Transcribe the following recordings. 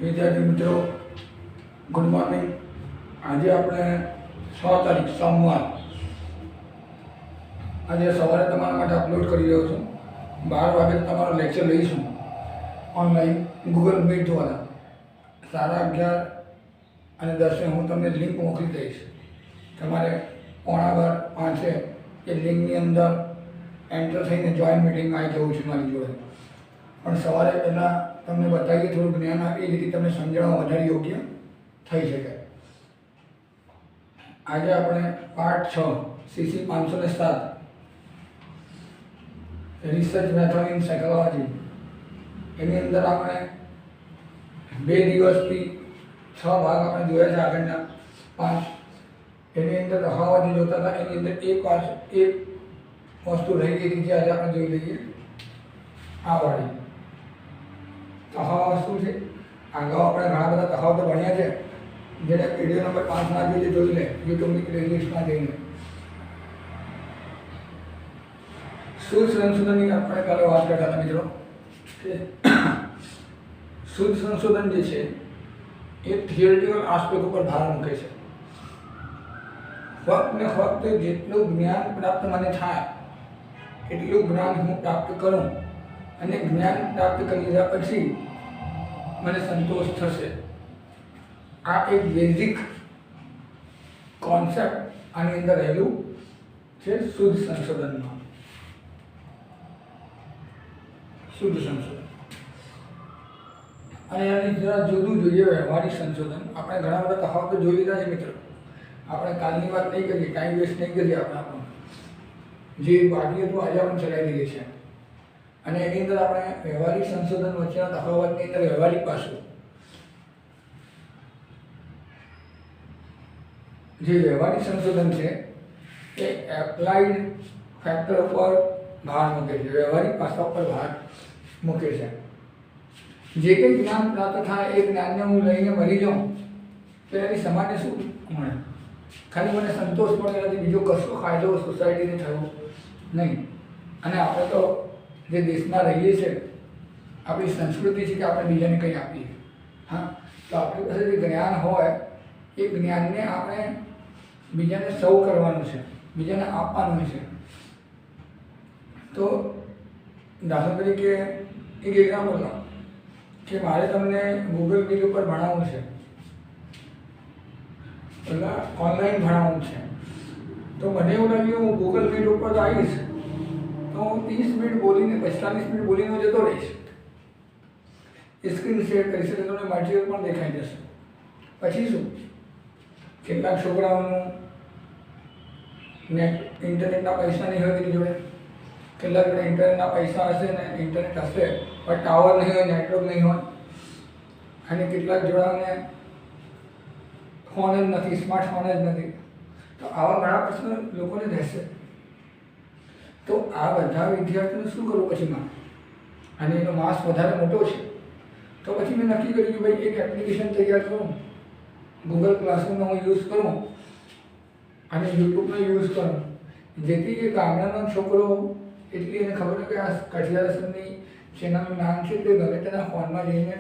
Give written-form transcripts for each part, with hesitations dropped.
विद्यार्थी मित्रों good morning. आज આપણે 6 તારીખ સોમવાર આજે સવારે તમારા માટે અપલોડ કરી રહ્યો છું। 12 વાગે તમારો લેક્ચર લઈશું ઓનલાઈન ગૂગલ મીટ દ્વારા। 11:30 અને 10 હું તમને લિંક મોકલી દઈશ। તમારે 4:45 એ લિંકની અંદર એન્ટર થઈને જોઈન મીટિંગમાં આવી જવું છે મારી જોડે। પણ સવારે પહેલાં તમને બતાવીએ થોડું જ્ઞાન આપીએ જેથી તમને સમજણમાં વધારે યોગ્ય થઈ શકે। આજે આપણે part 6 CC 507 research method in psychology એની અંદર આપણે 2 દિવસથી 6 ભાગ આપણે જોયા છે। આગળના 5 એની અંદર તફાવત જોતા હતા। એની અંદર એક વસ્તુ રહી ગઈ હતી જે આજે આપણે જોઈ લઈએ। આ વાળી તફાવત શું છે? અગાઉ આપણે ઘણા બધા તફાવતો ભણ્યા છે, જેને વિડીયો નંબર 5 ના જોઈ લે યુટ્યુબની પ્લેલિસ્ટમાં જઈને। શુદ્ધ સંશોધનની આપણે કાલે વાત કરતા હતા મિત્રો કે શુદ્ધ સંશોધન જે છે એ થિયરિટિકલ આસ્પેક્ટ ઉપર ભાર મૂકે છે। ફક્ત ને ફક્ત જેટલું જ્ઞાન પ્રાપ્ત મને થાય એટલું જ્ઞાન હું પ્રાપ્ત કરું અને જ્ઞાન પ્રાપ્ત કરી લીધા પછી મને સંતોષ થશે। આ એક બેઝિક કોન્સેપ્ટ આની અંદર રહેલું છે શુદ્ધ સંશોધનમાં। શુદ્ધ સંશોધન અને એની જરા જુદું જોઈએ વ્યવહારિક સંશોધન। આપણે ઘણા બધા તફાવતો જોઈ લીધા છે મિત્રો। આપણે કાલની વાત નહીં કરીએ, ટાઈમ વેસ્ટ નહીં કરીએ। આપણું જે બાકી હતું આજે આપણે ચલાવી લઈએ છીએ। અને એની અંદર આપણે વ્યવહારિક સંશોધન વચ્ચેના તફાવતની અંદર વ્યવહારિક પાસું, જે વ્યવહારિક સંશોધન છે એ એપ્લાઇડ ફેક્ટર ઉપર ભાર મૂકે છે, વ્યવહારિક પાસા ઉપર ભાર મૂકે છે। જે કંઈ જ્ઞાન પ્રાપ્ત થાય એ જ્ઞાનને હું લઈને મરી જાઉં તો એની સમાજને શું મળે? ખાલી મને સંતોષ મળે, એનાથી બીજો કશો ફાયદો સોસાયટીને થયો નહીં। અને આપણે તો જે દેશમાં રહીએ છીએ, આપણી સંસ્કૃતિ છે કે આપણે બીજાને કંઈ આપીએ। હા, તો આપણી પાસે જે જ્ઞાન હોય એ જ્ઞાનને આપણે બીજાને સર્વ કરવાનું છે, બીજાને આપવાનું છે। તો દાખલા તરીકે એક એક્ઝામ્પલ લો કે મારે તમને ગૂગલ મીટ ઉપર ભણાવવું છે, પહેલાં ઓનલાઈન ભણાવવું છે। તો મને એવું લાગ્યું હું ગૂગલ મીટ ઉપર તો આવીશ તો હું 30 મિનિટ બોલીને 45 મિનિટ બોલીને જતો રહીશ। સ્ક્રીન શેર કરી શકે, તમને મટીરિયલ પણ દેખાઈ જશે। પછી શું? કેટલાક છોકરાઓનું ઇન્ટરનેટના પૈસા નહીં હોય તેની જોડે, કેટલાક જોડે ઇન્ટરનેટના પૈસા હશે ને ઇન્ટરનેટ હશે પણ ટાવર નહીં હોય, નેટવર્ક નહીં હોય, અને કેટલાક જોડાને ફોન જ નથી, સ્માર્ટફોન જ નથી। તો આવા ઘણા પ્રશ્નો લોકોને રહેશે। તો આ બધા વિદ્યાર્થીઓને શું કરવું પછીમાં? અને એનો માસ વધારે મોટો છે તો પછી મેં નક્કી કર્યું કે ભાઈ એક એપ્લિકેશન તૈયાર કરું, ગૂગલ ક્લાસરૂમનો હું યુઝ કરું અને યુટ્યુબનો યુઝ કરું, જેથી એ ગામડાનો છોકરો એટલી એને ખબર હોય કે આ કઠિયારસરની ચેનલનું નામ છે તે ગમે તેના ફોનમાં જઈને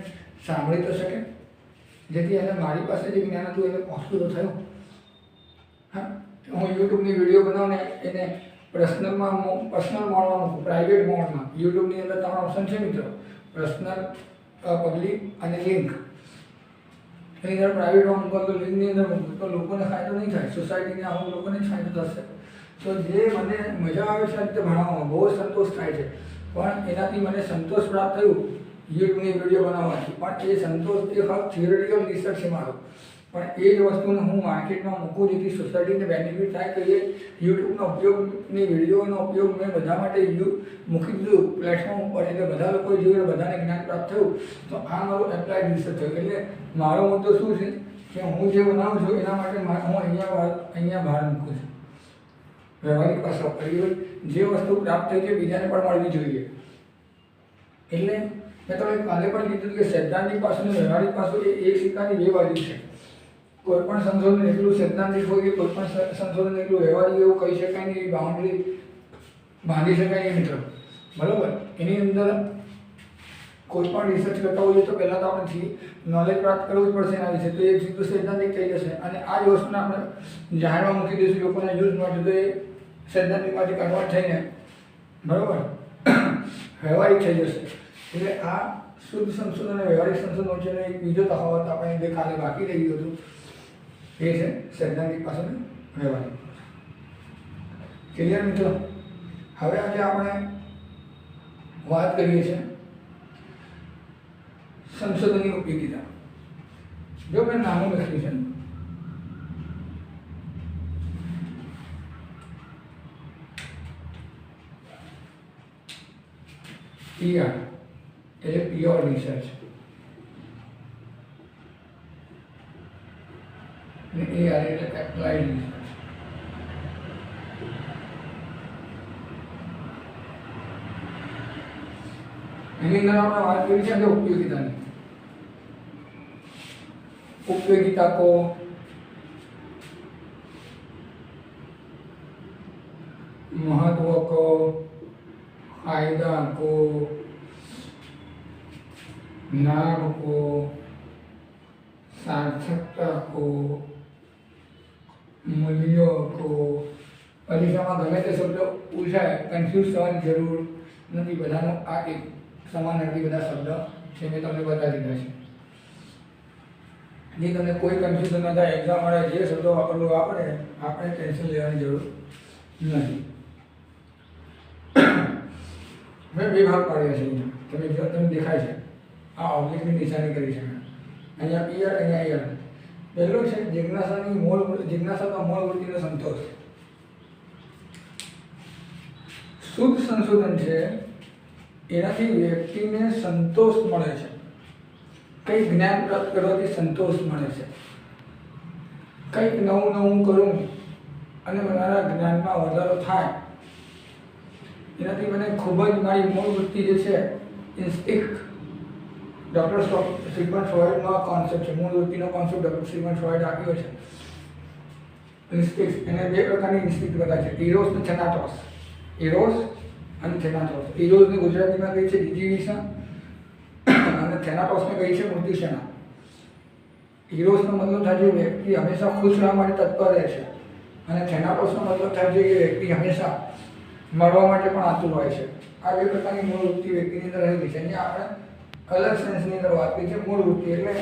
સાંભળી તો શકે, જેથી એને મારી પાસે જે જ્ઞાન હતું એને પહોંચતું તો થયું। હા, હું યુટ્યુબની વિડીયો બનાવું ને એને પર્સનલ મોડમાં મૂકું, પ્રાઇવેટ મોડમાં। યુટ્યુબની અંદર તમારા ઓપ્શન છે મિત્રો, પર્સનલ, પબ્લિક અને લિંક। એની અંદર પ્રાઇવેટમાં મૂકો તો લિંકની અંદર મૂકો તો લોકોને ફાયદો નહીં થાય, સોસાયટીને અમુક લોકોને જ ફાયદો થશે। તો જે મને મજા આવે છે આ રીતે ભણાવવામાં, બહુ સંતોષ થાય છે, પણ એનાથી મને સંતોષ પ્રાપ્ત થયું યુટ્યુબની વિડીયો બનાવવાથી। પણ એ સંતોષ એ ફક્ત થિયરિટિકલ રિસર્ચ છે મારો, પણ એ જ વસ્તુને હું માર્કેટમાં મૂકું જેથી સોસાયટીને બેનિફિટ થાય। તો એ યુટ્યુબનો ઉપયોગની વિડીયોનો ઉપયોગ મેં બધા માટે મૂકી દીધું પ્લેટફોર્મ ઉપર, એટલે બધા લોકોએ જોયું, બધાને જ્ઞાન પ્રાપ્ત થયું। તો આ મારું એપ્લાઇડ રિસર્ચ થયું। એટલે મારો મુદ્દો શું છે કે હું જે બનાવું છું એના માટે હું અહીંયા ભાર મૂકું છું, વ્યવહારિક પાસા ઉપર। જે વસ્તુ પ્રાપ્ત થઈ છે બીજાને પણ મળવી જોઈએ। એટલે મેં તમને કાલે પણ કીધું કે સૈદ્ધાંતિક પાસું અને વ્યવહારિક પાસું એ એક સિક્કાની બે બાજુ છે। કોઈ પણ સંશોધન એટલું સૈદ્ધાંતિક હોય કે કોઈ પણ સંશોધન એટલું વ્યવહારિક એવું કહી શકાય નહીં, બાઉન્ડ્રી બાંધી શકાય નહીં મિત્રો, બરાબર? એની અંદર કોઈ પણ રિસર્ચ કરતા હોઈએ તો પહેલાં તો આપણે નોલેજ પ્રાપ્ત કરવું જ પડશે એના વિશે, તો એ સીધું સૈદ્ધાંતિક થઈ જશે અને આ જ વસ્તુને આપણે જાહેરમાં મૂકી દઈશું લોકોના યુઝ માટે, તો એ સૈદ્ધાંતિકમાંથી કન્વર્ટ થઈને બરાબર વ્યવહારિક થઈ જશે. એટલે આ શુદ્ધ સંશોધન અને વ્યવહારિક સંશોધન વચ્ચેનો એક બીજો તફાવત આપણે જે કાલે બાકી રહી ગયું હતું એ છે સૈદ્ધાંતિક પાસેનું વ્યવહારિક. ક્લિયર મિત્રો? હવે આજે આપણે વાત કરીએ છીએ સંશોધનની ઉપયોગિતા. જો મેં નામું લખ્યું છે PR એટલે પ્યોર રિસર્ચ અને AR એટલે એપ્લાઇડ રિસર્ચ. એની અંદર આપણે વાત કરી છે ઉપયોગિતાની. उपयोगिता को महत्व को फायदा को लाभ को सार्थकता को मूल्यों को परीक्षा में गमे ते शब्द पूछाय कन्फ्यूज थवानी जरूर नहीं. बधानो आ एक समानार्थी बधा शब्द है मैं तमने बता दीधा है. नहीं तमने कोई कन्फ्यूजन न थाय एक्जाम वाला जे शब्दों वापरवा वापरे आपणे टेन्शन लेवानी जरूर नहीं. मैं बे भाग पाड्या छे. तमे जो तमने देखाय छे आ ऑब्जेक्टनी निशानी करी छे अहींया पीआर अहींया आर. पहेलो छे जिज्ञासानी मूल जिज्ञासानो मूल वृत्तिनो संतोष. शुद्ध संशोधन छे एनाथी व्यक्तिने संतोष मळे छे. कई ज्ञान प्राप्त करवाथी संतोष मळे छे. कंईक नवुं नवुं करूं अने मारा ज्ञानमां वधारो थाय एनाथी मने खूब ज मारी मूळ वृत्ति जे छे इंस्टिंक्ट. डॉक्टर सिगमंड फ्रॉइडनो आ कॉन्सेप्ट छे. मूळ वृत्तिनो कॉन्सेप्ट डॉक्टर सिगमंड फ्रॉइड आप्यो छे. इंस्टिंक्ट एने बे प्रकारनी इंस्टिंक्ट बताव्या छे, इरोस ने थेनाटोस. इरोस અને થેનાટોસ. ઇરોસને ગુજરાતીમાં કહે છે જીજીવિષા અને થેનાટોસને કહે છે મૃત્યુસેના. ઇરોસનો મતલબ થાય છે વ્યક્તિ હંમેશા ખુશ રહેવા માટે તત્પર રહે છે અને થેનાટોસનો મતલબ થાય છે કે વ્યક્તિ હંમેશા મરવા માટે પણ આતુર હોય છે. આ બે પ્રકારની મૂળ વૃત્તિ વ્યક્તિની અંદર રહેલી છે. અહીંયા આપણે અલગ સેન્સની અંદર વાત કરી છે. મૂળ વૃત્તિ એટલે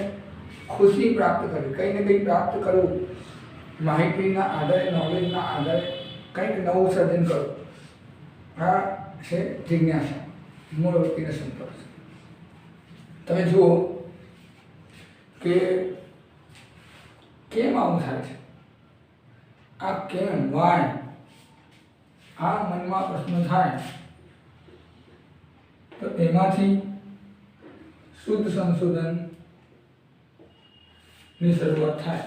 ખુશી પ્રાપ્ત કરવી, કંઈ ને કંઈ પ્રાપ્ત કરવું, માહિતીના આધારે નોલેજના આધારે કંઈક નવું સર્જન કરવું. આ છે જિજ્ઞાસા, મૂળ વૃત્તિનો સંતોષ. તમે જુઓ કે કેમ આવું થાય છે, આ કેમ વાય આ મનમાં પ્રશ્ન થાય તો એમાંથી શુદ્ધ સંશોધનની શરૂઆત થાય.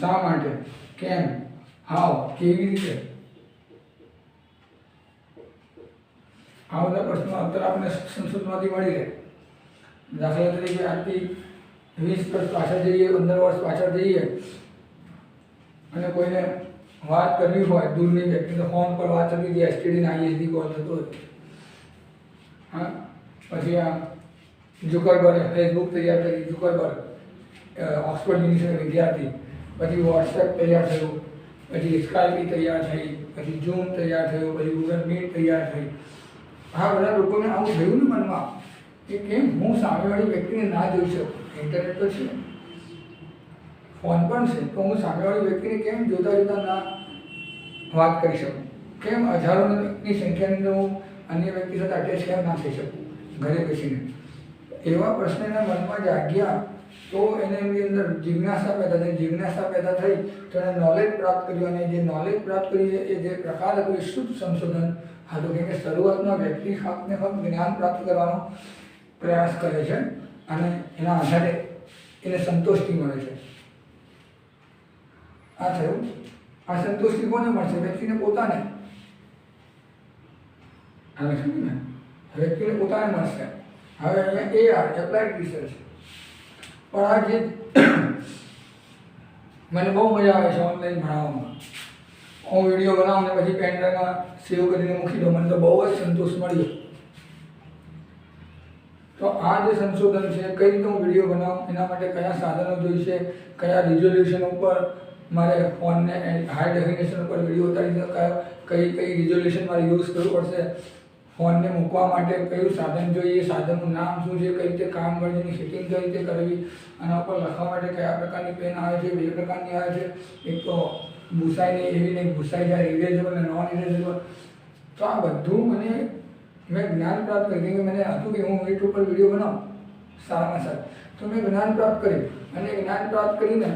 શા માટે, કેમ, હાવ, કેવી રીતે, આ બધા પ્રશ્નો અત્યારે આપણે સંશોધનમાંથી મળી રહે. દાખલા તરીકે આજથી 20 વર્ષ પાછળ જઈએ, 15 વર્ષ પાછળ જઈએ અને કોઈને વાત કરવી હોય દૂરની વ્યક્તિ, તો ફોન પર વાત થતી હતી, એસટીડી આઈએસડી કોલ થતો હતો. હા, પછી આ ઝુકરબર્ગ ફેસબુક તૈયાર કરી, ઝુકરબર્ગ ઓક્સફર્ડ યુનિવર્સિટીનો વિદ્યાર્થી, પછી વોટ્સએપ તૈયાર થયું, પછી સ્કાઈપી તૈયાર થઈ, પછી ઝૂમ તૈયાર થયું, પછી ગૂગલ મીટ તૈયાર થઈ. આ બધા લોકોને આવું થયું ને મનમાં કે કેમ હું સામેવાળી વ્યક્તિને ના જોઈ શકું. ઇન્ટરનેટ તો છે, ફોન પણ છે, તો હું સામેવાળી વ્યક્તિને કેમ જોતા જોતા ના વાત કરી શકું? કેમ હજારોની સંખ્યાની અંદર હું અન્ય વ્યક્તિ સાથે અટેચ કેમ ના થઈ શકું ઘરે બેસીને? એવા પ્રશ્ન એના મનમાં જાગ્યા તો એને એની અંદર જિજ્ઞાસા પેદા થઈ. જિજ્ઞાસા પેદા થઈ તો એને નોલેજ પ્રાપ્ત કર્યું અને જે નોલેજ પ્રાપ્ત કરી એ જે પ્રકાર હતો એ શુદ્ધ સંશોધન હતો. કેમ કે શરૂઆતમાં વ્યક્તિ ફક્ત જ્ઞાન પ્રાપ્ત કરવાનો પ્રયાસ કરે છે અને એના આધારે એને સંતોષથી મળે છે. આ થયું. આ સંતોષથી કોને મળશે? વ્યક્તિને પોતાને. હવે સમજ ને, વ્યક્તિને પોતાને મળશે. હવે અહીંયા AR એપ્લાઇડ રિસર્ચ. પણ આ જે મને બહુ મજા આવે છે ઓનલાઈન ભણાવવામાં. હું વિડીયો બનાવું ને પછી પેન ડ્રાઈવમાં સેવ કરીને મૂકી દઉં. મને તો બહુ જ સંતોષ મળ્યો. તો આ જે સંશોધન છે, કઈ રીતે હું વિડીયો બનાવું, એના માટે કયા સાધનો જોઈશે, કયા રિઝોલ્યુશન ઉપર મારે ફોનને હાઈ ડેફિનેશન ઉપર વિડીયો ઉતારી કઈ રિઝોલ્યુશન મારે યુઝ કરવું પડશે, ફોનને મૂકવા માટે કયું સાધન જોઈએ, સાધનનું નામ શું છે, કઈ રીતે કામ કરે છે, એની સેટિંગ કઈ રીતે કરવી, આના ઉપર લખવા માટે કયા પ્રકારની પેન આવે છે, બે પ્રકારની આવે છે, એક તો ભૂસાઈની એવી ને ભૂસાઈ જાય ઇરેઝેબલ અને નોન ઇરેઝેબલ. તો આ બધું મેં જ્ઞાન પ્રાપ્ત કરી કે મને હતું કે હું યુટ્યુબ પર વિડીયો બનાવું સારામાં સારું. તો મેં જ્ઞાન પ્રાપ્ત કર્યું અને જ્ઞાન પ્રાપ્ત કરીને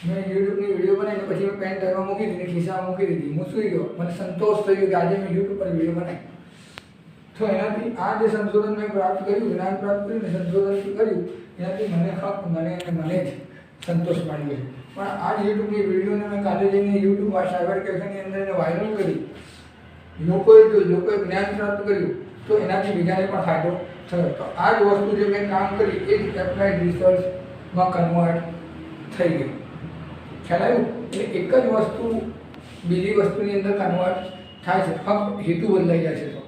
મેં યુટ્યુબની વિડીયો બનાવીને પછી મેં પેન ડ્રાઈવમાં મૂકી દીધી, ખિસ્સામાં મૂકી દીધી, હું સૂઈ ગયો. મને સંતોષ થયો કે આજે મેં યુટ્યુબ પર વિડીયો બનાવી. તો એનાથી આ જે સંશોધન મેં પ્રાપ્ત કર્યું, જ્ઞાન પ્રાપ્ત કર્યું ને સંશોધન કર્યું, એનાથી મને જ સંતોષ મળ્યો છે. પણ આ યુટ્યુબની વિડીયોને મેં કાલે જઈને યુટ્યુબ સાયબર કેફેની અંદર એને વાયરલ કરી, લોકોએ જોયું, લોકોએ જ્ઞાન પ્રાપ્ત કર્યું, તો એનાથી બીજાને પણ ફાયદો થયો. તો આ જ વસ્તુ જે મેં કામ કરી એ જ એપ્લાઇડ રિસર્ચમાં કન્વર્ટ થઈ ગઈ. ખ્યાલ આવ્યું? એટલે એક જ વસ્તુ બીજી વસ્તુની અંદર કન્વર્ટ થાય છે, ફક્ત હેતુ બદલાઈ જાય છે. તો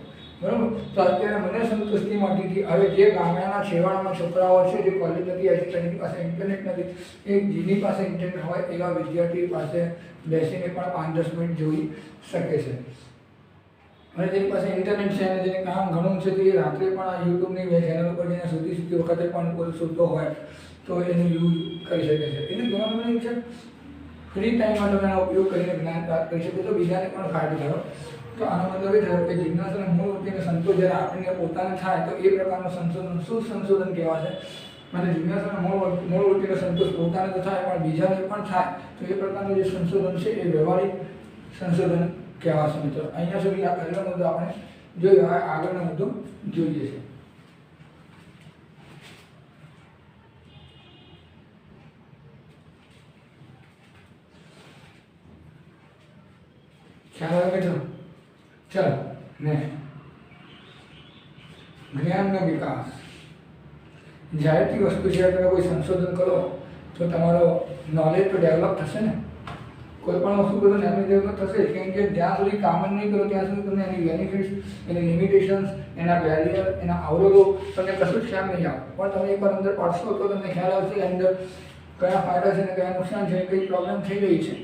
બરાબર. તો અત્યારે મને સંતુષ્ટિ મળતી હતી. હવે જે ગામડાના છેવાડાના છોકરાઓ છે, જે કોલેજ નથી આવી શકતા, જેની પાસે ઇન્ટરનેટ નથી, એ જેની પાસે ઇન્ટરનેટ હોય એવા વિદ્યાર્થી પાસે બેસીને પણ 5-10 મિનિટ જોઈ શકે છે. અને જેની પાસે ઇન્ટરનેટ છે અને જેને કામ ઘણું છે, તો એ રાત્રે પણ આ યુટ્યુબની બે ચેનલ ઉપર જઈને સુધી વખતે પણ કોઈ સૂતો હોય તો એનો યુઝ કરી શકે છે. એટલે કહેવાનું મને છે, ફ્રી ટાઈમમાં તમે એનો ઉપયોગ કરીને જ્ઞાન પ્રાપ્ત કરી શકો તો બીજાને પણ ફાયદો થયો. તો આનો મતલબ એ થયો કે જિજ્ઞાસાના મૂળ વૃત્તિને સંતોષ જ્યારે આપણને પોતાને થાય તો એ પ્રકારનું સંશોધન શું સંશોધન કહેવાશે. અને જિજ્ઞાસાના મૂળ વૃત્તિનો સંતોષ પોતાને તો થાય પણ બીજાને પણ થાય, તો એ પ્રકારનું જે સંશોધન છે એ વ્યવહારિક સંશોધન કહેવાશે. મિત્રો અહીંયા સુધી આ પહેલો મુદ્દો આપણે જોયો. હવે આગળનો મુદ્દો જોઈએ છે. ખ્યાલ આવે મિત્રો? ચલો નેક્સ્ટ, જ્ઞાનનો વિકાસ. જાહેરથી વસ્તુ છે, તમે કોઈ સંશોધન કરો તો તમારો નોલેજ તો ડેવલપ થશે ને. કોઈ પણ વસ્તુ કરો ને એનું ડેવલપ થશે, કેમ કે જ્યાં સુધી કામ જ નહીં કરો ત્યાં સુધી તમને એની બેનિફિટ્સ, એની લિમિટેશન્સ, એના બેરિયર, એના અવરોધો તમને કશું જ ખ્યાલ નહીં આવે. પણ તમે એકવાર અંદર પડશો તો તમને ખ્યાલ આવશે કે અંદર કયા ફાયદા છે અને કયા નુકસાન છે, કઈ પ્રોબ્લેમ થઈ રહી છે.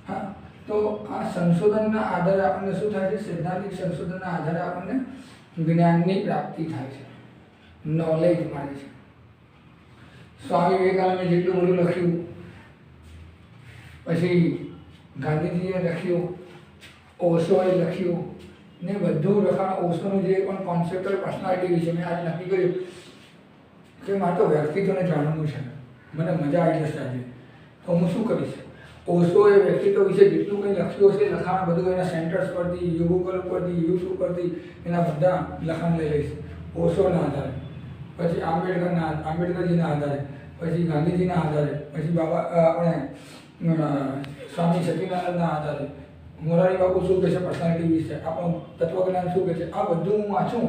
હા, તો આ સંશોધનના આધારે આપણને શું થાય છે? સૈદ્ધાંતિક સંશોધનના આધારે આપણને જ્ઞાનની પ્રાપ્તિ થાય છે, નોલેજ મળે છે. સ્વામી વિવેકાનંદે જેટલું બધું લખ્યું, પછી ગાંધીજીએ લખ્યું, ઓશોએ લખ્યું ને બધું લખાણ, ઓશોનું જે પણ કોન્સેપ્ટલ પર્સનાલિટી વિશે મેં આજે નક્કી કર્યું કે મારે તો વ્યક્તિત્વને જાણવું છે. મને મજા આવી જશે આજે, તો હું શું કરીશ? ઓશોએ વ્યક્તિત્વ વિશે જેટલું કંઈ લખ્યું હશે લખાણ બધું એના સેન્ટર્સ પરથી, ગૂગલ પરથી, યુટ્યુબ પરથી એના બધા લખાણ લઈ લઈશ ઓશોના આધારે, પછી આંબેડકરજીના આધારે, પછી ગાંધીજીના આધારે, પછી આપણે સ્વામી સચિદાનંદના આધારે, મોરારી બાપુ શું કહે છે પર્સનાલિટી વિશે, આપણું તત્વજ્ઞાન શું કહે છે, આ બધું હું વાંચું.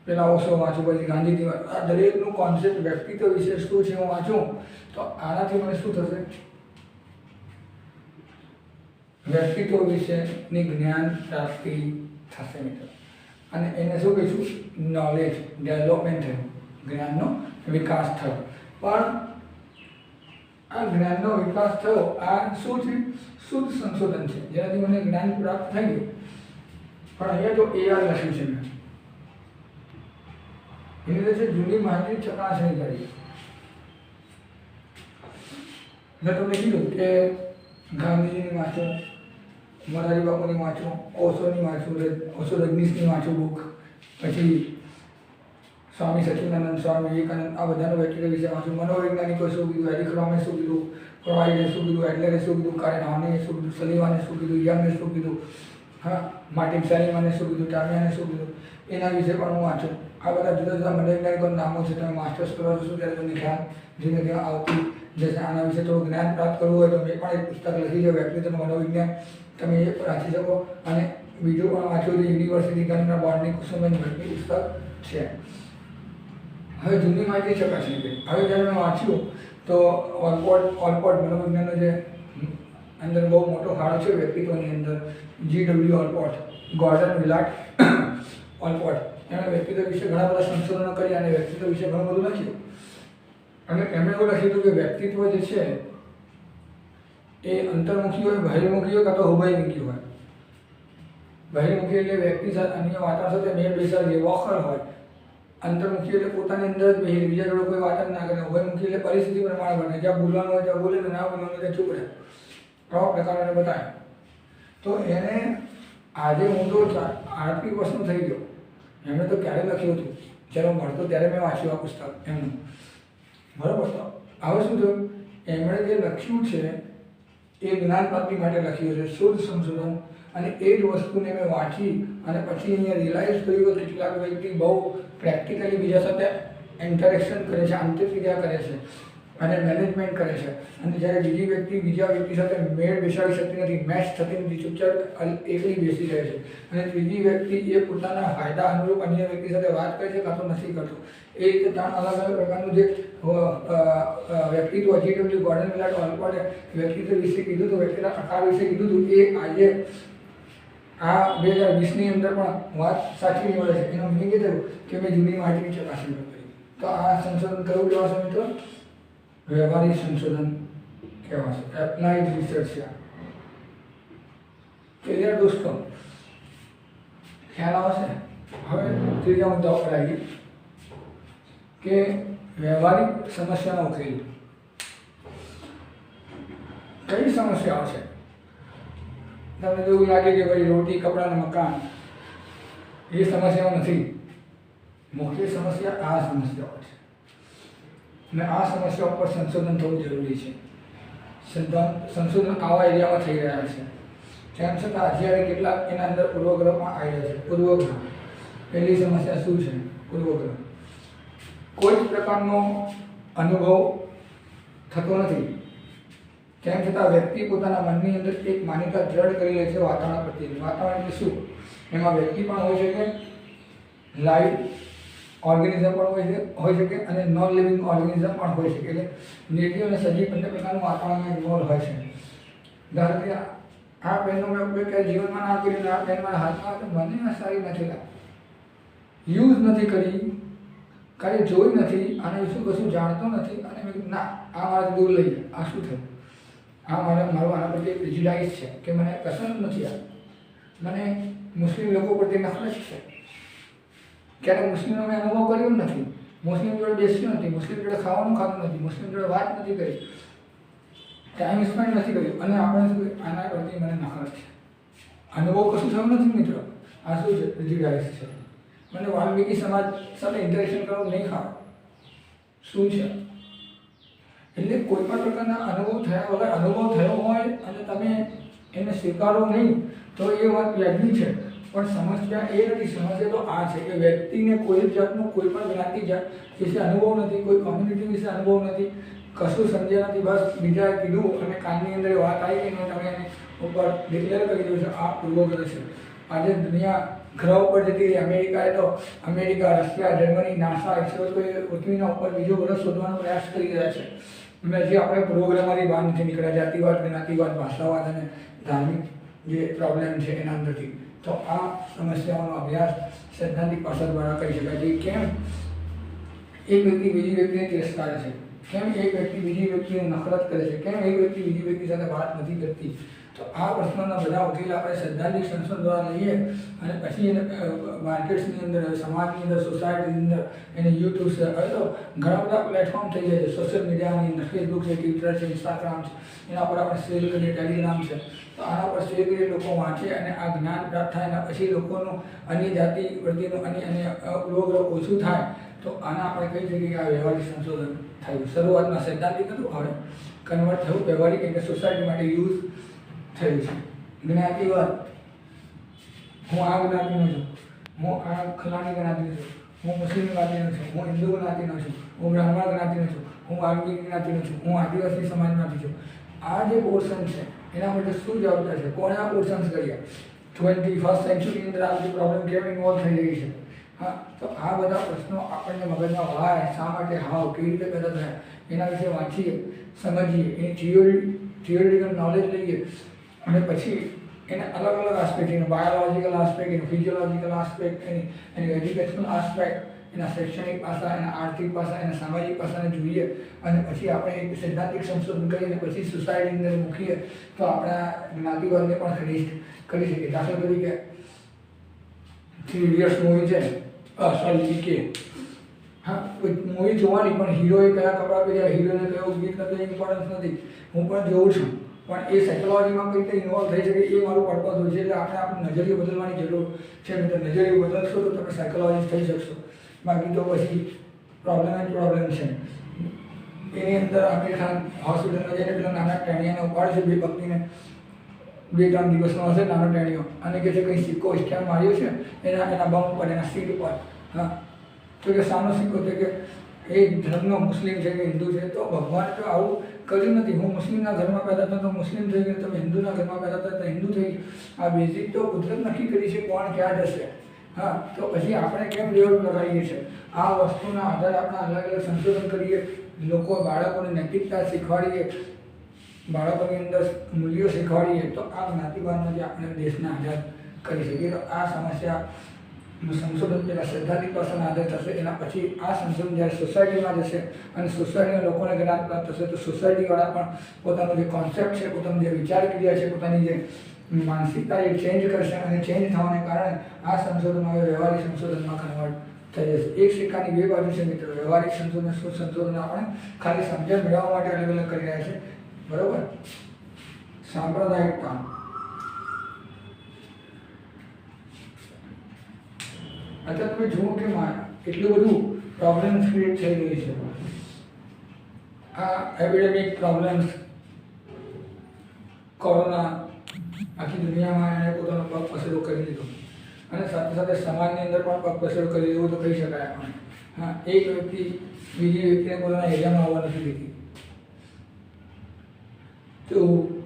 પેલા ઓશો વાંચું, પછી ગાંધીજી, આ દરેકનું કોન્સેપ્ટ વ્યક્તિત્વ વિશે શું છે હું વાંચું. તો આનાથી મને શું થશે? વ્યક્તિત્વ વિશેની જ્ઞાન પ્રાપ્તિ થશે મિત્રો. અને એને શું કહીશું? નોલેજ ડેવલપમેન્ટ થયું, જ્ઞાનનો વિકાસ થયો. પણ આ જ્ઞાનનો વિકાસ થયો, આ શું છે? શુદ્ધ સંશોધન છે, જેનાથી મને જ્ઞાન પ્રાપ્ત થઈ ગયું. પણ અહીંયા જો AR લખ્યું છે મેં, એની અંદર છે જૂની માહિતી ચકાસણી કરી. મેં તમને કીધું કે ગાંધીજીની વાંચો, મોરારી બાપુની વાંચો, ઓશોની વાંચું, ઓશો રજનીશની વાંચું બુક, પછી સ્વામી સચિદાનંદ, સ્વામી વિવેકાનંદ, આ બધાનો વ્યક્તિત્વ વિશે વાંચું. મનોવૈજ્ઞાનિકોએ શું કીધું, એરિક ફ્રોમે શું કીધું, ફ્રોઇડે શું કીધું, એડલરે શું કીધું, કારેન હોર્નેએ શું કીધું, સલીવાને શું કીધું, યંગે શું કીધું, હા, માર્ટિન સેલિમાને શું કીધું, ટામિયાને શું કીધું, એના વિશે પણ હું વાંચું. આ બધા જુદા જુદા મનોવૈજ્ઞાનિકોના નામો છે. તમે માસ્ટર્સ કરવા જશો ત્યારે તમને ખ્યાલ ધીમે ધીમે આવતી જશે. આના વિશે થોડું જ્ઞાન પ્રાપ્ત કરવું હોય તો મેં પણ એક પુસ્તક લખી છે, વ્યક્તિત્વ મનોવિજ્ઞાન, તમે એ પણ વાંચી શકો. અને બીજું પણ વાંચ્યું છે, યુનિવર્સિટી ગાંધીના બોર્ડની કુસુમબેન ભટ્ટની પુસ્તક છે. હવે જૂની માહિતી ચકાસણી કરી. હવે જ્યારે મેં વાંચ્યું તો ઓલપોર્ટ મનોવિજ્ઞાનનો જે અંદર બહુ મોટો ફાળો છે વ્યક્તિત્વની અંદર, GW ઓલપોર્ટ, ગોર્ડન વિલાટ ઓલપોટ એમણે વ્યક્તિત્વ વિશે ઘણા બધા સંશોધનો કર્યા અને વ્યક્તિત્વ વિશે ઘણું બધું લખ્યું. અને એમણે એવું લખ્યું હતું કે વ્યક્તિત્વ જે છે એ અંતર્મુખી હોય, બહિર્મુખી હોય કાં તો ઉભયમુખી હોય. બહિર્મુખી એટલે વ્યક્તિ સાથે અન્ય વાતાવરણ સાથે મેળ બેસાડ જે વોકર હોય. અંતર્મુખી એટલે પોતાની અંદર જ બેસી બીજા જોડે કોઈ વાત જ ના કરે. ઉભયમુખી એટલે પરિસ્થિતિ પ્રમાણે બને, જ્યાં બોલવાનું હોય ત્યાં બોલે ને ના બોલવાનું ત્યાં ચૂપ રહે. આવા પ્રકારોને બતાવે. તો એને આજે હું તો 8 વર્ષનો થઈ ગયો. એમણે તો ક્યારે લખ્યું હતું, જ્યારે હું ભણતો ત્યારે મેં વાંચ્યું આ પુસ્તક એમનું. બરાબર. તો હવે શું થયું, એમણે જે લખ્યું છે એ જ્ઞાન પ્રાપ્તિ માટે લખ્યું છે, શુદ્ધ સંશોધન. અને એ જ વસ્તુને મેં વાંચી અને પછી અહીંયા રિયલાઇઝ કર્યું કે કેટલાક વ્યક્તિ બહુ પ્રેક્ટિકલી બીજા સાથે ઇન્ટરેક્શન કરે છે, આંતરક્રિયા કરે છે અને મેનેજમેન્ટ કરે છે. અને જ્યારે બીજી વ્યક્તિ બીજા વ્યક્તિ સાથે મેળ બેસાડી શકતી નથી, મેચ થતી નથી, ચૂપચાપ એકલી બેસી રહે છે. અને ત્રીજી વ્યક્તિ એ પોતાના ફાયદા અનુરૂપ અન્ય વ્યક્તિ સાથે વાત કરે છે કાં તો નથી કરતો. એ રીતે 3 અલગ અલગ પ્રકારનું જે વ્યક્તિત્વ GW ગોર્ડન વિલાટ ઓલપોટે વ્યક્તિત્વ વિશે કીધું હતું, વ્યક્તિના આકાર વિશે કીધું હતું, એ આજે આ 2020ની અંદર પણ વાત સાચી નીવડે છે. એનો મિનિંગ એ થયું કે મેં જૂની માહિતીની ચકાસણી કરી. તો આ સંશોધન કયું કહેવાશે મિત્રો? વ્યવહારિક સંશોધન કહેવાશે, એપ્લાઇડ રિસર્ચ છે. ક્લિયર દોસ્તો? ખ્યાલ આવશે? હવે ત્રીજા મુદ્દા ઉપર આવી કે વ્યવહારિક સમસ્યાનો ઉકેલ. કઈ સમસ્યાઓ છે? તમને એવું લાગે કે ભાઈ રોટી, કપડાં અને મકાન એ સમસ્યાઓ નથી. મુખ્ય સમસ્યા આ સમસ્યાઓ છે. અને આ સમસ્યા પર સંશોધન થવું જરૂરી છે. સંશોધન આવા એરિયામાં થઈ રહ્યા છે. તેમ છતાં અત્યારે કેટલાક એના અંદર પૂર્વગ્રહ પણ આવી રહ્યા છે. પૂર્વગ્રહ. પહેલી સમસ્યા શું છે? પૂર્વગ્રહ. કોઈ જ પ્રકારનો અનુભવ થતો નથી. તેમ છતાં વ્યક્તિ પોતાના મનની અંદર એક માન્યતા દ્રઢ કરી લે છે વાતાવરણ પ્રત્યેની. વાતાવરણ એટલે શું? એમાં વ્યક્તિ પણ હોઈ શકે, લાઈવ ઓર્ગેનિઝમ પણ હોઈ શકે અને નોન લિવિંગ ઓર્ગેનિઝમ પણ હોઈ શકે. એટલે નિર્જીવ અને સજીવ બંને પ્રકારનું વાતાવરણમાં ઇન્વોલ્વ હોય છે. ધારો કે આ પેનનો મેં ઉપયોગ કર્યા જીવનમાં ના કર્યો, આ પેન મારા હાથમાં તો મને સારી નથી લાગતી, યુઝ નથી કરી, કાંઈ જોઈ નથી, આને વિશે કશું જાણતો નથી, અને મેં કીધું ના આ મારે દૂર લઈ જાય. આ શું થયું? મારું આના પ્રત્યે પ્રિજ્યુડાઇઝ છે કે મને પસંદ નથી. આ મને મુસ્લિમ લોકો પ્રત્યે નફરત છે. ક્યારેક મુસ્લિમનો મેં અનુભવ કર્યો નથી, મુસ્લિમ જોડે બેસ્યો નથી, મુસ્લિમ જોડે ખાવાનું ખાતું નથી, મુસ્લિમ જોડે વાત નથી કરી, ટાઈમ સ્પેન્ડ નથી કર્યો, અને આપણે આના પ્રત્યે મને નફરત છે. અનુભવ કશું થયું નથી મિત્રો. આ શું છે? પ્રિજ્યુડાઇઝ છે. મને વાલ્મીકી સમાજ સાથે ઇન્ટરેક્શન કરવું નહીં ખાવા. શું છે? એટલે કોઈ પણ પ્રકારના અનુભવ થયા વગર અનુભવ થયો હોય અને તમે એને સ્વીકારો નહીં તો એ વાત વ્યાજબી છે. પણ સમસ્યા એ નથી. સમસ્યા તો આ છે કે વ્યક્તિને કોઈ જાતનું કોઈ પણ જ્ઞાતિ જાત વિશે અનુભવ નથી, કોઈ કોમ્યુનિટી વિશે અનુભવ નથી, કશું સમજ્યા નથી. બસ બીજાએ કીધું અને કાનની અંદર વાત આવી ગઈ ને તમે એને ઉપર ડિક્લેર કરી દો છો આ પૂર્વગ્રહ છે. આજે દુનિયા ગ્રહ ઉપર જતી રહી. અમેરિકાએ તો રશિયા, જર્મની, નાસા એક્સરો પૃથ્વીના ઉપર બીજો ગ્રહ શોધવાનો પ્રયાસ કરી રહ્યા છે. અને હજી આપણે પૂર્વગ્રહમાંથી બહાર નથી નીકળ્યા. જાતિવાદ, જ્ઞાતિવાદ, ભાષાવાદ અને ધાર્મિક જે પ્રોબ્લેમ છે એના અંદરથી. તો આ સમસ્યાઓનો અભ્યાસ સૈદ્ધાંતિક પાસા દ્વારા કરી શકાય છે. કેમ એક વ્યક્તિ બીજી વ્યક્તિને તિરસ્કારે છે, કેમ એક વ્યક્તિ બીજી વ્યક્તિને નફરત કરે છે, કેમ એક વ્યક્તિ બીજી વ્યક્તિ સાથે વાત નથી કરતી. તો આ પ્રશ્નોના બધા ઉકેલ આપણે સૈદ્ધાંતિક સંશોધન દ્વારા લઈએ અને પછી એને માર્કેટ્સની અંદર, સમાજની અંદર, સોસાયટીની અંદર, એને યુટ્યુબ છે, હવે તો ઘણા બધા પ્લેટફોર્મ થઈ જાય છે સોશિયલ મીડિયાની અંદર. ફેસબુક છે, ટ્વિટર છે, ઇન્સ્ટાગ્રામ છે, એના પર આપણે શેર કરીએ, ટેલિગ્રામ છે. તો આના પર શેર કરીએ, લોકો વાંચે અને આ જ્ઞાન પ્રાપ્ત થાય અને પછી લોકોનું અન્ય જાતિ પ્રત્યેનું અને પૂર્વગ્રહ ઓછું થાય. તો આના આપણે કહી શકીએ કે આ વ્યવહારિક સંશોધન થયું. શરૂઆતમાં સૈદ્ધાંતિક હતું, હવે કન્વર્ટ થયું વ્યવહારિક, એટલે સોસાયટી માટે યુઝ થયું છે. જ્ઞાતિવાદ. હું આ જ્ઞાતિનો છું, હું આ ખલાની જ્ઞાતિનો છું, હું મુસ્લિમ જ્ઞાતિનો છું, હું હિન્દુ જ્ઞાતિનો છું, હું બ્રાહ્મણ જ્ઞાતિનો છું, હું વાલ્મીકી જ્ઞાતિનો છું, હું આદિવાસી સમાજમાંથી છું. આ જે પોર્શન છે એના માટે શું જવાબદાર છે? કોણે આ પોર્શન્સ કર્યા? 21st સેન્ચુરીની અંદર આ બધી પ્રોબ્લેમ કેમ ઇન્વોલ્વ થઈ રહી છે? હા, તો આ બધા પ્રશ્નો આપણને મગજમાં વાય, શા માટે, હાવ, કેવી રીતે પેદા થયા એના વિશે વાંચીએ, સમજીએ, એની થિયોરિટિકલ નોલેજ લઈએ અને પછી એને અલગ અલગ આસ્પેક્ટ, એનું બાયોલોજીકલ આસ્પેક્ટ, એનું ફિઝિયોલોજીકલ આસ્પેક્ટ, એની એજ્યુકેશનલ આસ્પેક્ટ, એના શૈક્ષણિક પાસા, એના આર્થિક પાસા, એના સામાજિક પાસાને જોઈએ અને પછી આપણે એક સૈદ્ધાંતિક સંશોધન કરીને પછી સોસાયટીની અંદર મૂકીએ તો આપણા જ્ઞાતિવાદને પણ કરી શકીએ. દાખલા તરીકે 3 ઇડિયટ્સ મૂવી છે, સોરી કે હા મૂવી જોવાની, પણ હીરોએ કયા કપડાં પહેર્યા, હીરોને કયો ગીત નથી, ઇમ્પોર્ટન્સ નથી. હું પણ જોઉં છું, પણ એ સાયકોલોજીમાં કઈ રીતે ઇન્વોલ્વ થઈ શકે એ મારું પર્પઝ હોય છે. એટલે આપણે આપણું નજરિયો બદલવાની જરૂર છે. મિત્રો નજરિયો બદલશો તો તમે સાયકોલોજીસ્ટ થઈ શકશો, બાકી તો પછી પ્રોબ્લેમ છે. એની અંદર આમિર ખાન હોસ્પિટલમાં જઈને પેલા નાના ટેણિયાને ઉપાડે છે, બે પત્નીને, 2-3 દિવસનો હશે નાનો ટેણિયો, અને કહે છે કંઈ સિક્કો સ્ટેમ્પ માર્યો છે એના બમ પર, એના સીટ પર. હા, તો કે સાનો સિક્કો છે કે એ ધર્મનો મુસ્લિમ છે કે હિન્દુ છે. તો ભગવાને તો આવું કર્યું નથી. હું મુસ્લિમના ઘરમાં પેદા થયો તો મુસ્લિમ થઈ ગયો, તમે હિન્દુના ઘરમાં પેદા થયા તો હિન્દુ થઈ ગયું. આ બેઝિક તો કુદરત નક્કી કરી છે કોણ ક્યાં જશે. હા, તો પછી આપણે કેમ લેવલ લગાવીએ છીએ? આ વસ્તુના આધારે આપણે અલગ અલગ સંશોધન કરીએ, બાળકોને નૈતિકતા શીખવાડીએ, બાળકોની અંદર મૂલ્યો શીખવાડીએ, તો આ જ્ઞાતિવાદમાંથી આપણે દેશને આઝાદ કરી શકીએ. તો આ સમસ્યાનું સંશોધન પહેલાં સૈદ્ધાંતિક પાસાના આધારે થશે. એના પછી આ સંશોધન જ્યારે સોસાયટીમાં જશે અને સોસાયટીના લોકોને જ્ઞાન પ્રાપ્ત થશે, તો સોસાયટીવાળા પણ પોતાનો જે કોન્સેપ્ટ છે, પોતાની જે વિચાર ક્રિયા છે, પોતાની જે માનસિકતા એ ચેન્જ કરશે, અને ચેન્જ થવાને કારણે આ સંશોધન હવે વ્યવહારિક સંશોધનમાં કન્વર્ટ થઈ જશે. એક સિક્કાની બે બાજુ છે મિત્રો. વ્યવહારિક સંશોધન શું સંશોધન આપણે ખાલી સમજણ મેળવવા માટે અલગ અલગ કરી રહ્યા છે, બરોબર. સાંપ્રદાયિકતા, અત્યારે તમે જુઓ કે એટલું બધું પ્રોબ્લેમ્સ ક્રિએટ થઈ રહી છે. આ એપિડેમિક પ્રોબ્લેમ્સ, કોરોના આખી દુનિયામાં એને પોતાનો પગ પસેડો કરી દીધો, અને સાથે સાથે સમાજની અંદર પણ પગ પસેડો કરી દીધો તો કહી શકાય આપણે. હા, એક વ્યક્તિ બીજી વ્યક્તિને પોતાના એરિયામાં આવવા નથી દીધી. તો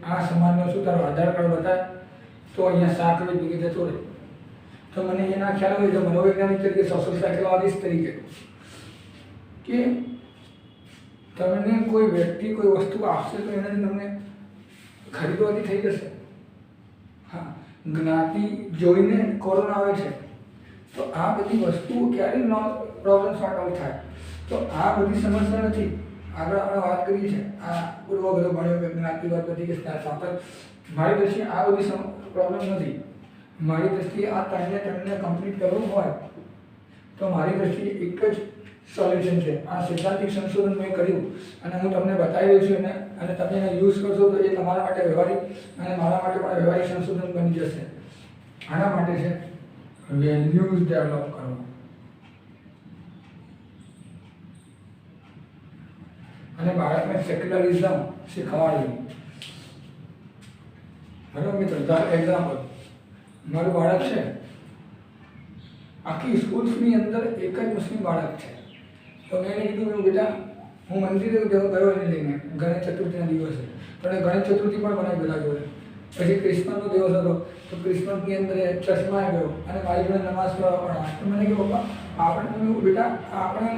આ સમાજનો શું તારો આધાર કાર્ડ બતાવે તો અહીંયા શાક વેચી જતો રહે. તો મને એના ખ્યાલ હોય તો મનોવૈજ્ઞાનિક તરીકે, સોશિયલ સાયકોલોજીસ્ટ તરીકે, કે તમને કોઈ વ્યક્તિ કોઈ વસ્તુ આપશે તો એનાથી તમને ખરીદવાથી થઈ જશે. હા, જ્ઞાતિ જોઈને કોરોના આવે છે, તો આ બધી વસ્તુઓ ક્યારે પ્રોબ્લેમ સોર્ટ આઉટ થાય? તો આ બધી સમસ્યા નથી. આગળ આપણે વાત કરી છે, આ પૂર્વગ્રહ ભણ્યો કે જ્ઞાતિવાદ બધી કે સાથે મારી દ્રષ્ટિએ આ બધી પ્રોબ્લેમ નથી. મારી દ્રષ્ટિએ આ ત્રણને કમ્પ્લીટ કરવું હોય તો મારી દ્રષ્ટિએ એક જ સોલ્યુશન છે. આ સૈદ્ધાંતિક સંશોધન મેં કર્યું અને હું તમને બતાવી રહ્યો છું, અને તમે એને યુઝ કરશો તો એ તમારા માટે વ્યવહારિક અને મારા માટે પણ વ્યવહારિક સંશોધન બની જશે. આના માટે છે વેલ્યુઝ ડેવલપ કરવા. અને બાળકને સેક્યુલરિઝમ શીખવાડવું. બરાબર મિત્રો, એક્ઝામ્પલ, મારું બાળક છે, આખી સ્કૂલ્સની અંદર એક જ મુસ્લિમ બાળક છે. તો મેં એને કીધું બેટા, હું મંદિરે ગયો એને લઈને ગણેશ ચતુર્થીના દિવસે, પણ ગણેશ ચતુર્થી પણ બનાવી પેલા જોડે. પછી ક્રિસમસનો દિવસ હતો તો ક્રિસમસની અંદર ચર્ચમાં ગયો અને મારી જોડે નમાઝ પઢવા પણ આવ્યો. તો મને કહ્યું પપ્પા, આપણે બેટા આપણે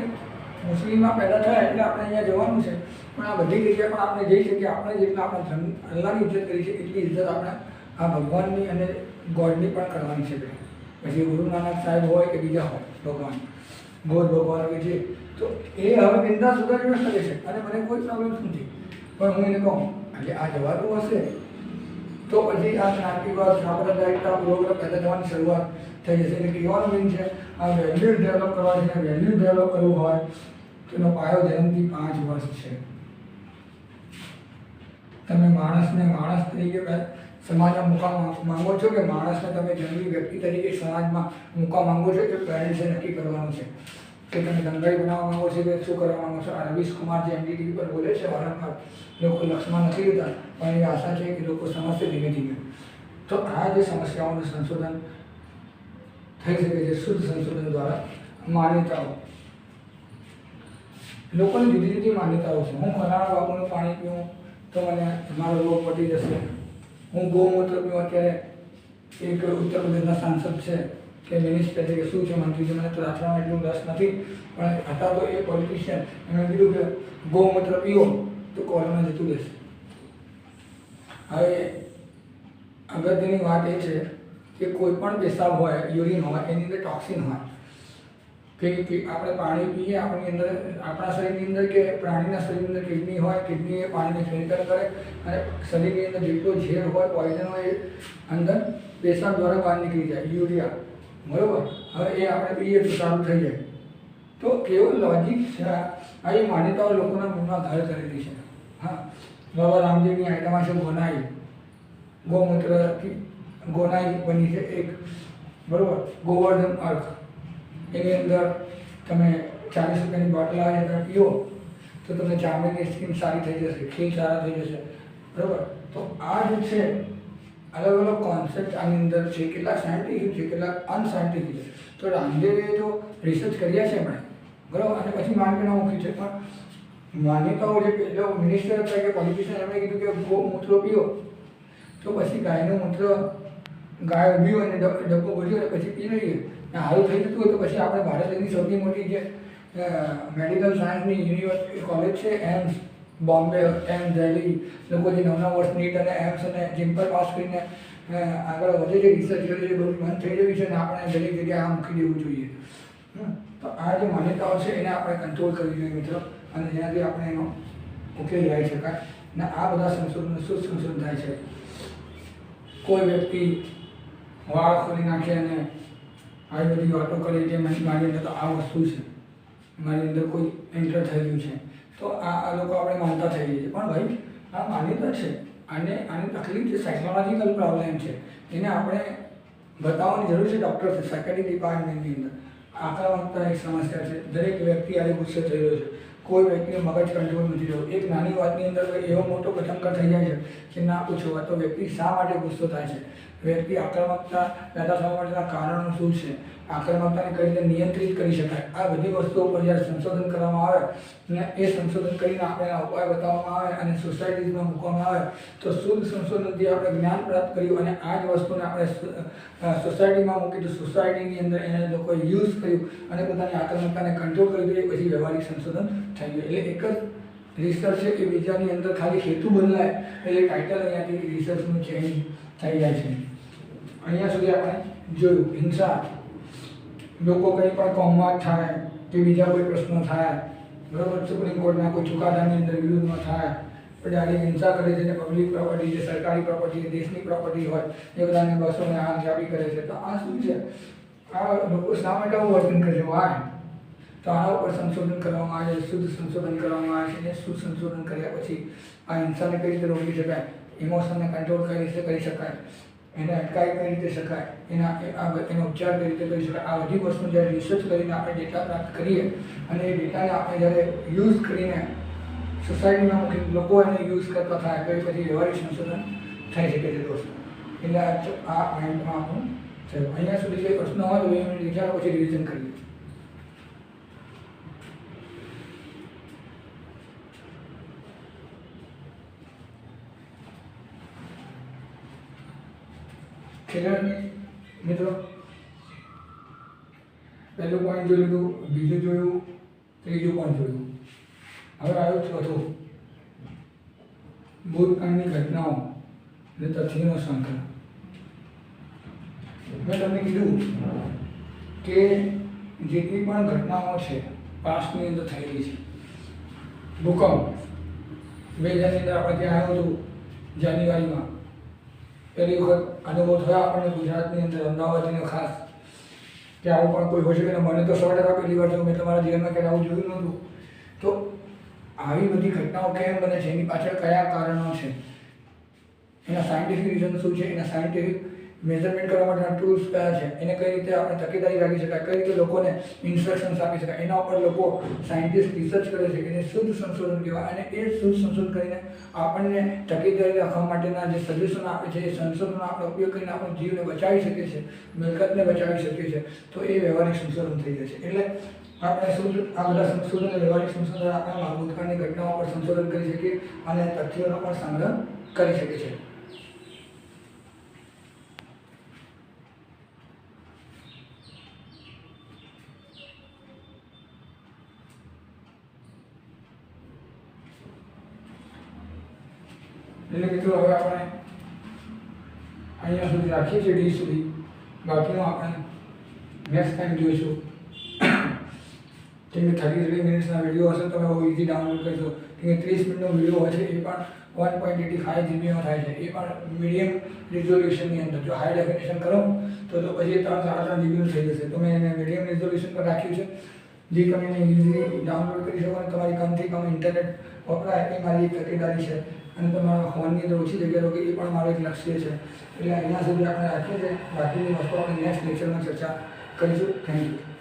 મુસ્લિમમાં પેદા થયા એટલે આપણે અહીંયા જવાનું છે, પણ આ બધી જગ્યાએ પણ આપણે જઈ શકીએ. આપણે જેટલા આપણા ધર્મ અલ્લાહની ઇજ્જત કરી છે એટલી ઇજ્જત આપણે આ ભગવાનની અને ગોડની પણ કરવાની છે. પછી ગુરુ નાનક સાહેબ હોય કે બીજા હોય ભગવાન, ગોડ ભગવાન હોય છે, તો એ હવે બિંદાસ સુધા દિવસ કરે છે અને મને કોઈ પ્રોબ્લેમ નથી. પણ હું એને કહું એટલે આ જવાતું હશે તો પછી આ જ્ઞાતિવાદ, સાંપ્રદાયિકતા, પૂર્વગ્રહ પેદા થવાની શરૂઆત થઈ જશે. એટલે કહેવાનું મીન છે આ વેલ્યુ ડેવલપ કરવા છે. વેલ્યુ ડેવલપ કરવું હોય તો એનો પાયો જન્મથી 5 વર્ષ છે. તમે માણસને માણસ તરીકે સમાજમાં મૂકવા માંગો છો કે માણસને તમે જંગલી વ્યક્તિ તરીકે સમાજમાં મૂકવા માંગો છો, કે પેરેન્ટ્સે નક્કી કરવાનું છે કે તમે દંગાઈ બનાવવા માંગો છો કે શું કરવા માંગો છો. આ રવીશ કુમાર જે એનડીટીવી પર બોલે છે વારંવાર, લોકો લક્ષમાં નથી લેતા, પણ એવી આશા છે કે લોકો સમજશે ધીમે ધીમે. તો આ જે સમસ્યાઓનું સંશોધન થઈ શકે છે શુદ્ધ સંશોધન દ્વારા. માન્યતાઓ, લોકોની જુદી જુદી માન્યતાઓ છે. હું ફલાણા બાપુનું પાણી પીવું તો મને મારો રોગ પતી જશે. હું ગૌમૂત્ર પીવું. અત્યારે એક ઉત્તર પ્રદેશના સાંસદ છે કે મિનિસ્ટર છે કે શું છે મંત્રી છે, મને તો રાખવામાં એટલું રસ નથી, પણ હતા તો એ પોલિટિશિયન, એમણે કીધું કે ગૌમૂત્ર પીવો તો કોરોના જતું રહેશે. હવે અગત્યની વાત એ છે કે કોઈ પણ પેશાબ હોય, યુરિન હોય, એની અંદર ટોક્સિન હોય કે આપણે પાણી પીએ, આપણી અંદર, આપણા શરીરની અંદર કે પ્રાણીના શરીરની અંદર કિડની હોય, કિડની એ પાણીને ફિલ્ટર કરે અને શરીરની અંદર જેટલો ઝેર હોય, પોઈઝન હોય, એ અંદર પેશાબ દ્વારા બહાર નીકળી જાય, યુરિયા, બરાબર. હવે એ આપણે પીએ તો સારું થઈ જાય. તો કેવો લોજિક છે આ, એ માન્યતાઓ લોકોના મનમાં ઘર કરેલી છે. હા, બાબા રામદેવની આઈટમમાં છે ગોનાઈ, ગૌમૂત્રથી ગોનાઈ બની છે એક, બરાબર. ગોવર્ધન અર્થ, એની અંદર તમે 40 રૂપિયાની બોટલ આવે તમે પીઓ તો તમને ચામડીની સ્કિન સારી થઈ જશે, ખીલ સારા થઈ જશે, બરાબર. તો આ જે છે અલગ અલગ કોન્સેપ્ટ આની અંદર છે, કેટલાક સાયન્ટિફિક છે, કેટલાક અનસાયન્ટિફિક છે. તો રામદેવે તો રિસર્ચ કર્યા છે એમણે, બરાબર, અને પછી માર્કેટમાં મૂકી છે. પણ માન્યતાઓ જે પહેલો મિનિસ્ટર હતા કે પોલિટિશિયન, એમણે કીધું કે ગૌમૂત્ર પીઓ, તો પછી ગાયનું મૂત્ર, ગાય ઊભી હોય ને ડબ્બો ભર્યો અને પછી પી લઈએ, સારું થઈ જતું હોય તો પછી આપણે ભારતની સૌથી મોટી જે મેડિકલ સાયન્સની યુનિવર્સિટી કોલેજ છે એમ્સ, બોમ્બે, એમ્સ, દિલ્હી, લોકો જે 9 વર્ષ નીટ અને એમ્સ અને જિમ્પલ પાસ કરીને આગળ વધે છે, રિસર્ચ કરે છે, બધું બંધ થઈ જવી છે અને આપણે દરેક જગ્યાએ આ મૂકી દેવું જોઈએ. તો આ જે માન્યતાઓ છે એને આપણે કંટ્રોલ કરવી જોઈએ મિત્રો, અને જેનાથી આપણે એનો ઉકેલ લાવી શકાય. અને આ બધા સંશોધનો શું સંશોધન થાય છે, કોઈ વ્યક્તિ વાળ ખોલી નાખે અને આવી બધી વાતો કરે કે મારી અંદર તો આ વસ્તુ છે, મારી અંદર કોઈ એન્ટર થયેલું છે, તો આ લોકો આપણે માનતા થઈ જઈએ. પણ ભાઈ આ માન્યતા છે, આની તકલીફ જે સાયકોલોજીકલ પ્રોબ્લેમ છે એને આપણે બતાવવાની જરૂર છે ડૉક્ટર છે, સાયકાટ્રી ડિપાર્ટમેન્ટની અંદર. આક્રમકતા એક સમસ્યા છે, દરેક વ્યક્તિ આજે ગુસ્સે થઈ રહ્યો છે, કોઈ વ્યક્તિનો મગજ કંટ્રોલ નથી રહ્યો. એક નાની વાતની અંદર એવો મોટો કથંકર થઈ જાય છે કે ના પૂછો. તો વ્યક્તિ શા માટે ગુસ્સો થાય છે, વ્યક્તિ આક્રમકતા પેદા થવા માટેના કારણો શું છે, આક્રમકતાને કઈ રીતે નિયંત્રિત કરી શકાય, આ બધી વસ્તુઓ પર જ્યારે સંશોધન કરવામાં આવે અને એ સંશોધન કરીને આપણે એના ઉપાય બતાવવામાં આવે અને સોસાયટીઝમાં મૂકવામાં આવે તો શુદ્ધ સંશોધનથી આપણે જ્ઞાન પ્રાપ્ત કર્યું અને આ જ વસ્તુને આપણે સોસાયટીમાં મૂકી તો સોસાયટીની અંદર એને લોકોએ યુઝ કર્યું અને પોતાની આક્રમકતાને કંટ્રોલ કરી દીધી, પછી વ્યવહારિક સંશોધન થઈ ગયું. એટલે એક જ રિસર્ચ છે એ બીજાની અંદર ખાલી હેતુ બદલાય એટલે ટાઇટલ અહીંયાથી રિસર્ચનું ચેન્જ થઈ જાય છે. અહીંયા સુધી આપણે જોયું હિંસા, લોકો કંઈ પણ કોમવાદ થાય કે બીજા કોઈ પ્રશ્નો થાય, બરાબર, સુપ્રીમ કોર્ટના કોઈ ચુકાદાની અંદર વિરુદ્ધમાં થાય, ડાયરેક્ટ હિંસા કરે છે ને પબ્લિક પ્રોપર્ટી, જે સરકારી પ્રોપર્ટી, દેશની પ્રોપર્ટી હોય એ બધાને બસોને આગ જાવી કરે છે. તો આ શું છે, આ લોકો શા માટે આવું વર્તન કરે છે, વાય? તો આના ઉપર સંશોધન કરવામાં આવે છે, શુદ્ધ સંશોધન કરવામાં આવે છે. અને શુદ્ધ સંશોધન કર્યા પછી આ હિંસાને કઈ રીતે રોકી શકાય, ઇમોશનને કંટ્રોલ કઈ રીતે કરી શકાય, એને અટકાવી કઈ રીતે શકાય, એનો ઉપચાર કઈ રીતે કરી શકાય, આ બધી વસ્તુ જ્યારે રિસર્ચ કરીને આપણે ડેટા પ્રાપ્ત કરીએ અને એ ડેટાને આપણે જ્યારે યુઝ કરીને સોસાયટીમાં મૂકી લોકો એને યુઝ કરતા થાય તો એ પછી વ્યવહારિક સંશોધન થઈ શકે છે દોસ્તો. એટલે આ પોઈન્ટમાં આપણું છે. અહીંયા સુધી કોઈ પ્રશ્ન હોય તો 2 મિનિટ વિચારો પછી રિવિઝન કરીએ. ક્લિયર મિત્રો? પહેલું પોઈન્ટ જોઈ લીધું, બીજું જોયું, ત્રીજું પોઈન્ટ જોયું. હવે આવ્યું ચોથું, ભૂતકાળની ઘટનાઓ અને તથ્યોનો સંકલન. મેં તમને કીધું કે જેટલી પણ ઘટનાઓ છે પાસ્ટની અંદર થયેલી છે, ભૂકંપ 2000ની અંદર આપણે ત્યાં આવ્યું હતું જાન્યુઆરીમાં, પહેલી વખત અનુભવ થયો આપણને ગુજરાતની અંદર, અમદાવાદનો ખાસ, કે આવું પણ કોઈ હોય શકે ને. મને તો 100% પહેલી વાર જોયું, મેં તમારા જીવનમાં ક્યારે આવું જોયું નહોતું. તો આવી બધી ઘટનાઓ કેમ બને છે, એની પાછળ કયા કારણો છે, એના સાયન્ટિફિક રીઝન શું છે, એના સાયન્ટિફિક મેઝરમેન્ટ કરવા માટેના ટૂલ્સ કયા છે, એને કઈ રીતે આપણે તકેદારી રાખી શકાય, કઈ રીતે લોકોને ઇન્સ્ટ્રક્શન્સ આપી શકાય, એના ઉપર લોકો સાયન્ટિસ્ટ રિસર્ચ કરે છે. એને શુદ્ધ સંશોધન કહેવાય. અને એ શુદ્ધ સંશોધન કરીને આપણને તકેદારી રાખવા માટેના જે સજેશન આપે છે, એ સંશોધનનો આપણે ઉપયોગ કરીને આપણો જીવને બચાવી શકીએ છીએ, મિલકતને બચાવી શકીએ છીએ. તો એ વ્યવહારિક સંશોધન થઈ જાય છે. એટલે આપણે શુદ્ધ આ બધા સંશોધન, વ્યવહારિક સંશોધન આપણા ભૂતકાળની ઘટનાઓ પર સંશોધન કરી શકીએ અને તથ્યોનો પણ સંગ્રહ કરી શકીએ છીએ. એટલે મિત્રો હવે આપણે અહીંયા સુધી રાખીએ છીએ, ડી સુધી. બાકીનું આપણે નેક્સ્ટ ટાઈમ જોઈશું. કેમ કે 33 મિનિટ્સના વિડીયો હશે તો તમે બહુ ઇઝી ડાઉનલોડ કરશો. કેમ કે 30 મિનિટનો વિડીયો હોય છે એ પણ 1.85 જીબીનો થાય છે, એ પણ મીડિયમ રિઝોલ્યુશનની અંદર. જો હાઈ ડેફિનેશન કરો તો પછી 3-3.5 જીબીનું થઈ જશે. તો મેં એને મીડિયમ રિઝોલ્યુશન પર રાખ્યું છે, જે તમે એને ઇઝીલી ડાઉનલોડ કરી શકો અને તમારી કમથી કમ ઇન્ટરનેટ વપરાય એ મારી એક તકેદારી છે. અને તમારા ફોનની અંદર ઓછી જગ્યા રોકે એ પણ મારું એક લક્ષ્ય છે. એટલે અહીંયા સુધી આપણે રાખીએ છીએ. બાકીની વસ્તુ આપણે નેક્સ્ટ લેક્ચરમાં ચર્ચા કરીશું. Thank you.